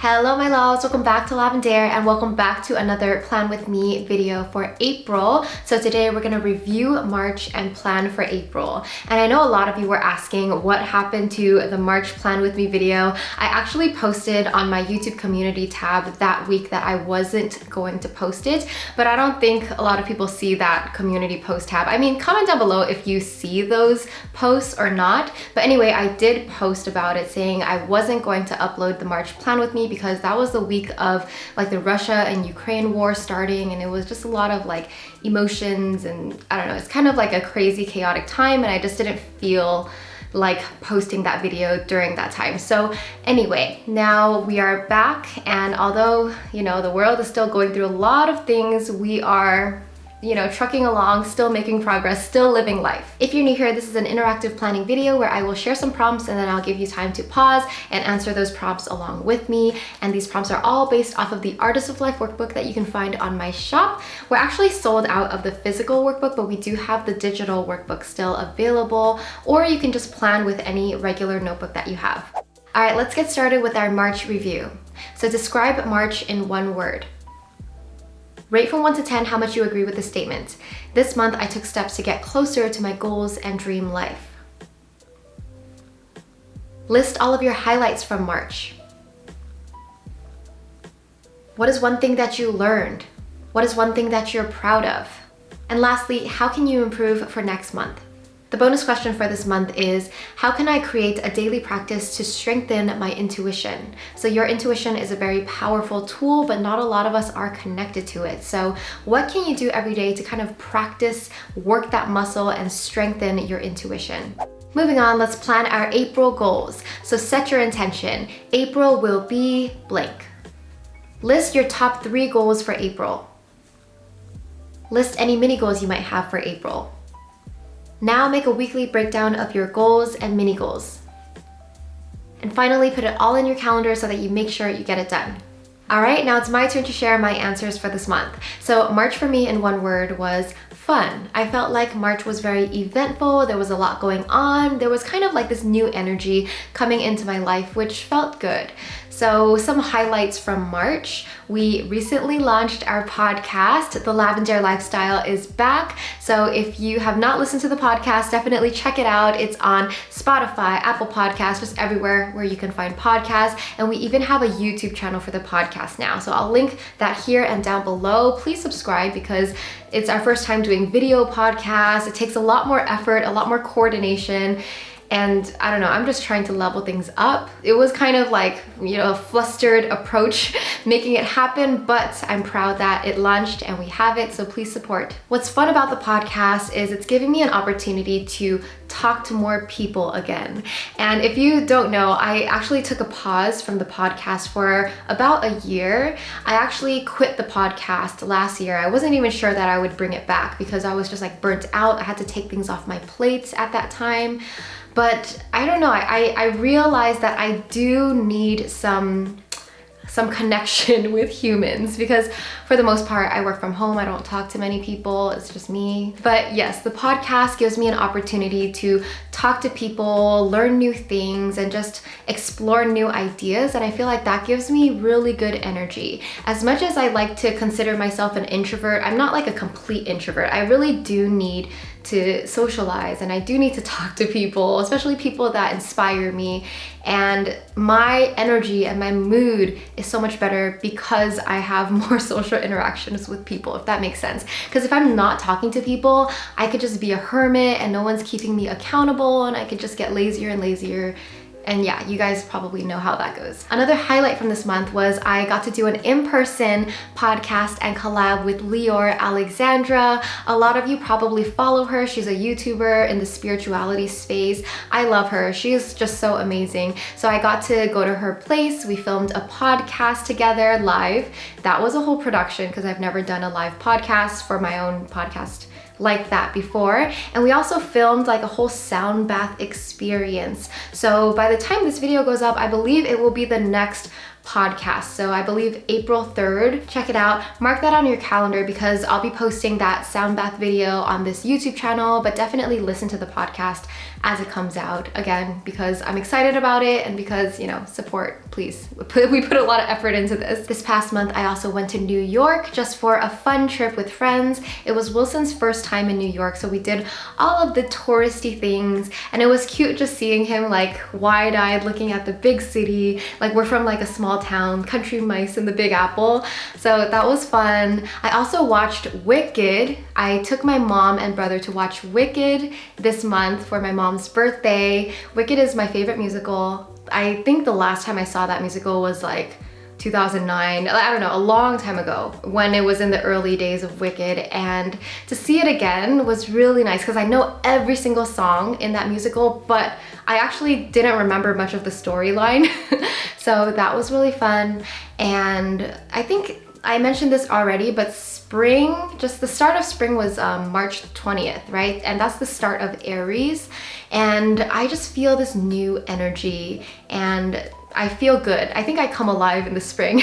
Hello my loves, welcome back to Lavendaire and welcome back to another plan with me video for April. So today we're going to review March and plan for April. And I know a lot of you were asking what happened to the March plan with me video. I actually posted on my YouTube community tab that week that I wasn't going to post it, but I don't think a lot of people see that community post tab. I mean, comment down below if you see those posts or not. But anyway, I did post about it saying I wasn't going to upload the March plan with me because that was the week of like the Russia and Ukraine war starting, and it was just a lot of like emotions, and I don't know, it's kind of like a crazy chaotic time, and I just didn't feel like posting that video during that time. So anyway, now we are back, and although, you know, the world is still going through a lot of things, we are, you know, trucking along, still making progress, still living life. If you're new here, this is an interactive planning video where I will share some prompts and then I'll give you time to pause and answer those prompts along with me. And these prompts are all based off of the Artist of Life workbook that you can find on my shop. We're actually sold out of the physical workbook, but we do have the digital workbook still available, or you can just plan with any regular notebook that you have. All right, let's get started with our March review. So describe March in one word. Rate from 1 to 10 how much you agree with the statement. This month, I took steps to get closer to my goals and dream life. List all of your highlights from March. What is one thing that you learned? What is one thing that you're proud of? And lastly, how can you improve for next month? The bonus question for this month is, how can I create a daily practice to strengthen my intuition? So your intuition is a very powerful tool, but not a lot of us are connected to it. So what can you do every day to kind of practice, work that muscle, and strengthen your intuition? Moving on, let's plan our April goals. So set your intention. April will be blank. List your top 3 goals for April. List any mini goals you might have for April. Now make a weekly breakdown of your goals and mini goals. And finally, put it all in your calendar so that you make sure you get it done. All right, now it's my turn to share my answers for this month. So March for me in one word was fun. I felt like March was very eventful. There was a lot going on. There was kind of like this new energy coming into my life, which felt good. So some highlights from March. We recently launched our podcast. The Lavendaire Lifestyle is back. So if you have not listened to the podcast, definitely check it out. It's on Spotify, Apple Podcasts, just everywhere where you can find podcasts. And we even have a YouTube channel for the podcast now. So I'll link that here and down below. Please subscribe because it's our first time doing video podcasts. It takes a lot more effort, a lot more coordination. And I don't know, I'm just trying to level things up. It was kind of like, you know, a flustered approach making it happen, but I'm proud that it launched and we have it, so please support. What's fun about the podcast is it's giving me an opportunity to talk to more people again. And if you don't know, I actually took a pause from the podcast for about a year. I actually quit the podcast last year. I wasn't even sure that I would bring it back because I was just like burnt out. I had to take things off my plate at that time. But I don't know, I realized that I do need some connection with humans because for the most part, I work from home. I don't talk to many people. It's just me. But yes, the podcast gives me an opportunity to talk to people, learn new things, and just explore new ideas. And I feel like that gives me really good energy. As much as I like to consider myself an introvert, I'm not like a complete introvert. I really do need to socialize, and I do need to talk to people, especially people that inspire me. And my energy and my mood is so much better because I have more social interactions with people, if that makes sense. Because if I'm not talking to people, I could just be a hermit and no one's keeping me accountable, and I could just get lazier and lazier. And yeah, you guys probably know how that goes. Another highlight from this month was I got to do an in-person podcast and collab with Lior Alexandra. A lot of you probably follow her. She's a YouTuber in the spirituality space. I love her. She is just so amazing. So I got to go to her place. We filmed a podcast together live. That was a whole production because I've never done a live podcast for my own podcast like that before. And we also filmed like a whole sound bath experience. So by the time this video goes up, I believe it will be the next podcast. So I believe April 3rd. Check it out. Mark that on your calendar because I'll be posting that sound bath video on this YouTube channel, but definitely listen to the podcast as it comes out, again, because I'm excited about it and because, you know, support, please. We put a lot of effort into this. This past month, I also went to New York just for a fun trip with friends. It was Wilson's first time in New York, so we did all of the touristy things, and it was cute just seeing him like wide-eyed looking at the big city. Like, we're from like a small town, country mice in the Big Apple, so that was fun. I also watched Wicked. I took my mom and brother to watch Wicked this month for my mom's birthday. Wicked is my favorite musical. I think the last time I saw that musical was like 2009, I don't know, a long time ago when it was in the early days of Wicked, and to see it again was really nice because I know every single song in that musical, but I actually didn't remember much of the storyline. So that was really fun. And I think I mentioned this already, but spring, just the start of spring was March 20th, right? And that's the start of Aries. And I just feel this new energy and I feel good. I think I come alive in the spring.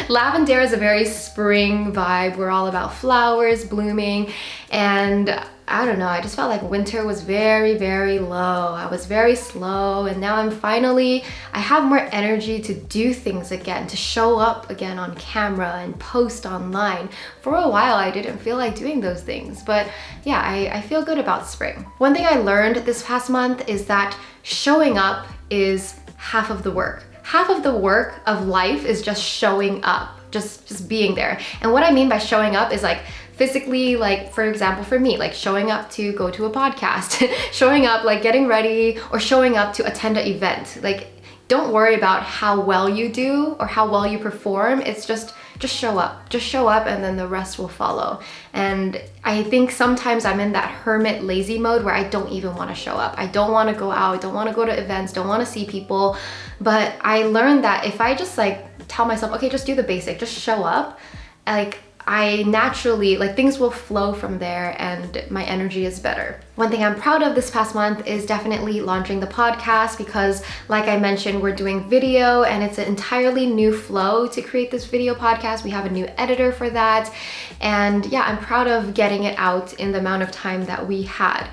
Lavendaire is a very spring vibe. We're all about flowers blooming, and I don't know, I just felt like winter was very, very low. I was very slow, and now I have more energy to do things again, to show up again on camera and post online. For a while, I didn't feel like doing those things, but yeah, I feel good about spring. One thing I learned this past month is that showing up is half of the work. Half of the work of life is just showing up, just being there. And what I mean by showing up is like physically, like for example, for me, like showing up to go to a podcast, showing up, like getting ready, or showing up to attend an event. Like, don't worry about how well you do or how well you perform. It's just show up. Just show up, and then the rest will follow. And I think sometimes I'm in that hermit lazy mode where I don't even want to show up. I don't want to go out, don't want to go to events, don't want to see people. But I learned that if I just like tell myself, okay, just do the basic, just show up, like I naturally, like things will flow from there and my energy is better. One thing I'm proud of this past month is definitely launching the podcast because like I mentioned, we're doing video and it's an entirely new flow to create this video podcast. We have a new editor for that. And yeah, I'm proud of getting it out in the amount of time that we had.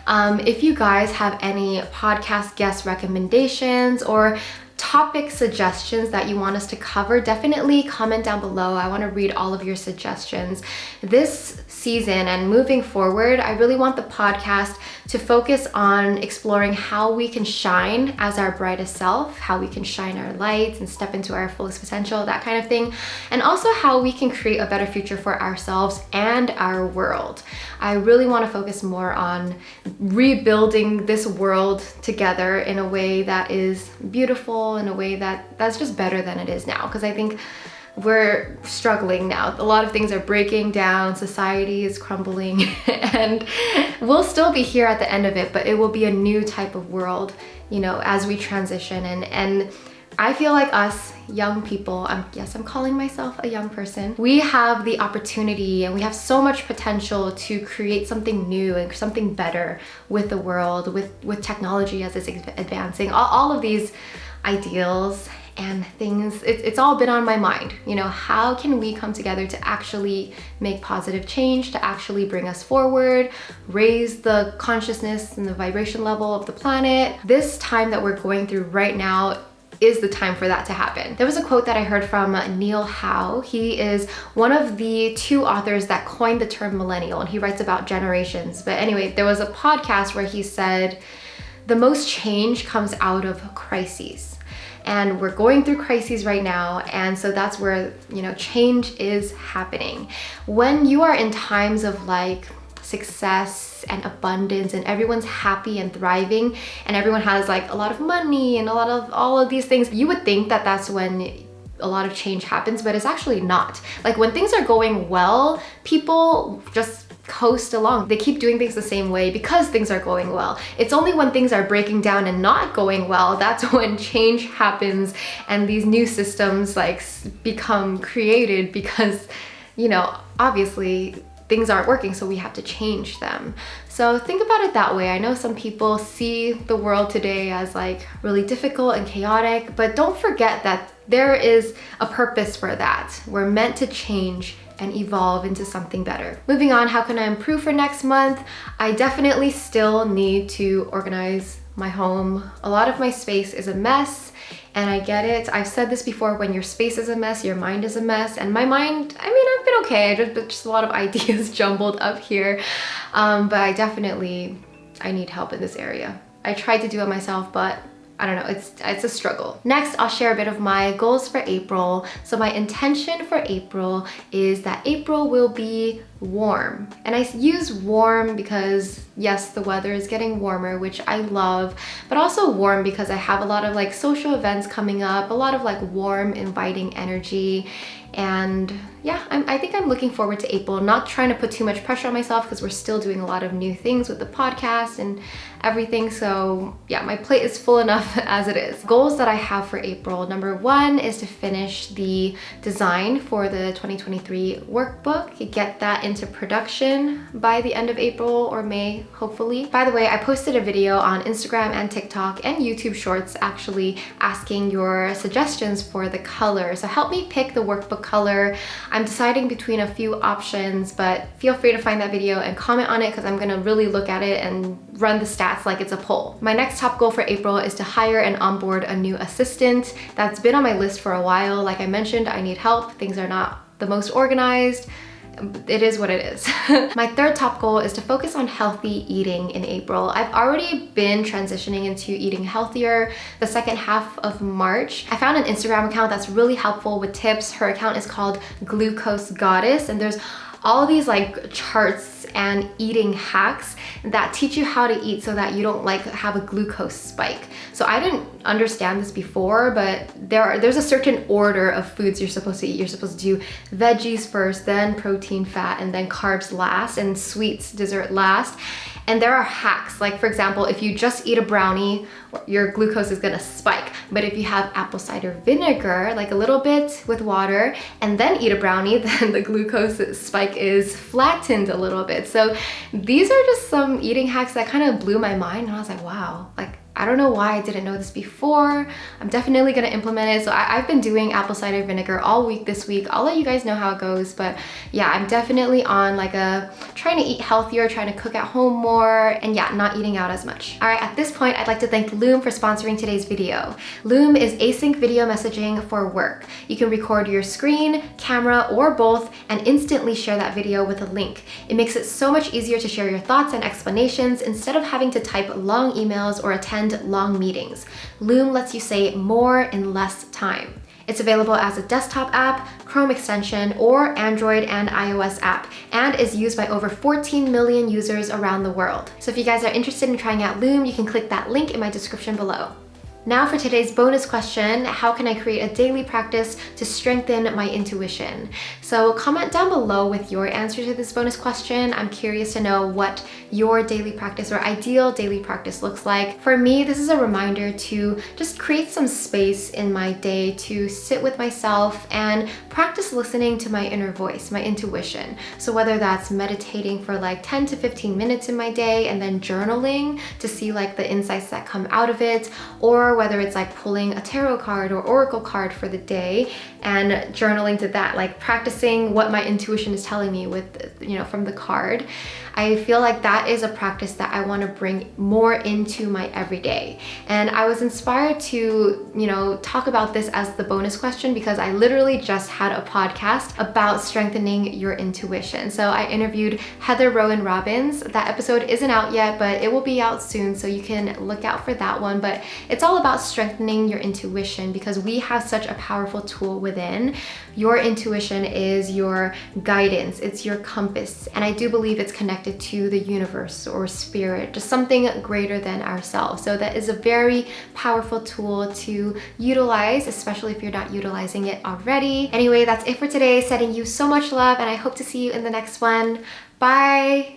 If you guys have any podcast guest recommendations or topic suggestions that you want us to cover, definitely comment down below. I want to read all of your suggestions. This season and moving forward, I really want the podcast to focus on exploring how we can shine as our brightest self, how we can shine our lights and step into our fullest potential, that kind of thing, and also how we can create a better future for ourselves and our world. I really want to focus more on rebuilding this world together in a way that is beautiful, in a way that's just better than it is now, because I think we're struggling now. A lot of things are breaking down, society is crumbling, and we'll still be here at the end of it, but it will be a new type of world, you know, as we transition. And I feel like us young people, yes, I'm calling myself a young person, we have the opportunity and we have so much potential to create something new and something better with the world, with technology as it's advancing. All of these ideals and things, it's all been on my mind. You know, how can we come together to actually make positive change, to actually bring us forward, raise the consciousness and the vibration level of the planet? This time that we're going through right now is the time for that to happen. There was a quote that I heard from Neil Howe. He is one of the two authors that coined the term millennial, and he writes about generations. But anyway, there was a podcast where he said, the most change comes out of crises. And we're going through crises right now, and so that's where, you know, change is happening. When you are in times of like success and abundance and everyone's happy and thriving and everyone has like a lot of money and a lot of all of these things, you would think that that's when a lot of change happens, but it's actually not. Like when things are going well, people just coast along. They keep doing things the same way because things are going well. It's only when things are breaking down and not going well, that's when change happens and these new systems like become created because, you know, obviously things aren't working, so we have to change them. So think about it that way. I know some people see the world today as like really difficult and chaotic, but don't forget that there is a purpose for that. We're meant to change and evolve into something better. Moving on, how can I improve for next month? I definitely still need to organize my home. A lot of my space is a mess, and I get it. I've said this before, when your space is a mess, your mind is a mess. And my mind, I mean, I've been okay, just a lot of ideas jumbled up here. But I need help in this area. I tried to do it myself, but I don't know, it's a struggle. Next, I'll share a bit of my goals for April. So my intention for April is that April will be warm. And I use warm because yes, the weather is getting warmer, which I love, but also warm because I have a lot of like social events coming up, a lot of like warm, inviting energy. And yeah, I think I'm looking forward to April, not trying to put too much pressure on myself because we're still doing a lot of new things with the podcast and everything. So yeah, my plate is full enough as it is. Goals that I have for April. Number one is to finish the design for the 2023 workbook, get that into production by the end of April or May, hopefully. By the way, I posted a video on Instagram and TikTok and YouTube Shorts actually asking your suggestions for the color. So help me pick the workbook color. I'm deciding between a few options, but feel free to find that video and comment on it because I'm gonna really look at it and run the stats like it's a poll. My next top goal for April is to hire and onboard a new assistant. That's been on my list for a while. Like I mentioned, I need help. Things are not the most organized. It is what it is. My third top goal is to focus on healthy eating in April. I've already been transitioning into eating healthier the second half of March. I found an Instagram account that's really helpful with tips. Her account is called Glucose Goddess, and there's all these like charts and eating hacks that teach you how to eat so that you don't like have a glucose spike. So I didn't understand this before, but there's a certain order of foods you're supposed to eat. You're supposed to do veggies first, then protein, fat, and then carbs last, and sweets, dessert last. And there are hacks, like for example, if you just eat a brownie, your glucose is gonna spike. But if you have apple cider vinegar, like a little bit with water, and then eat a brownie, then the glucose spike is flattened a little bit. So these are just some eating hacks that kind of blew my mind, and I was like, wow, like I don't know why I didn't know this before. I'm definitely gonna implement it. So I've been doing apple cider vinegar all week this week. I'll let you guys know how it goes, but yeah, I'm definitely on like trying to eat healthier, trying to cook at home more, and yeah, not eating out as much. All right, at this point, I'd like to thank Loom for sponsoring today's video. Loom is async video messaging for work. You can record your screen, camera, or both, and instantly share that video with a link. It makes it so much easier to share your thoughts and explanations instead of having to type long emails or attend long meetings. Loom lets you say more in less time. It's available as a desktop app, Chrome extension, or Android and iOS app, and is used by over 14 million users around the world. So if you guys are interested in trying out Loom, you can click that link in my description below. Now for today's bonus question, how can I create a daily practice to strengthen my intuition? So comment down below with your answer to this bonus question. I'm curious to know what your daily practice or ideal daily practice looks like. For me, this is a reminder to just create some space in my day to sit with myself and practice listening to my inner voice, my intuition. So whether that's meditating for like 10 to 15 minutes in my day and then journaling to see like the insights that come out of it, or whether it's like pulling a tarot card or oracle card for the day and journaling to that, like practicing what my intuition is telling me with, from the card. I feel like that is a practice that I want to bring more into my everyday. And I was inspired to, talk about this as the bonus question because I literally just had a podcast about strengthening your intuition. So I interviewed Heather Rowan Robbins. That episode isn't out yet, but it will be out soon, so you can look out for that one. But it's all about strengthening your intuition because we have such a powerful tool within. Your intuition is your guidance, it's your compass, and I do believe it's connected to the universe or spirit, just something greater than ourselves. So that is a very powerful tool to utilize, especially if you're not utilizing it already. Anyway, that's it for today. Sending you so much love, and I hope to see you in the next one. Bye.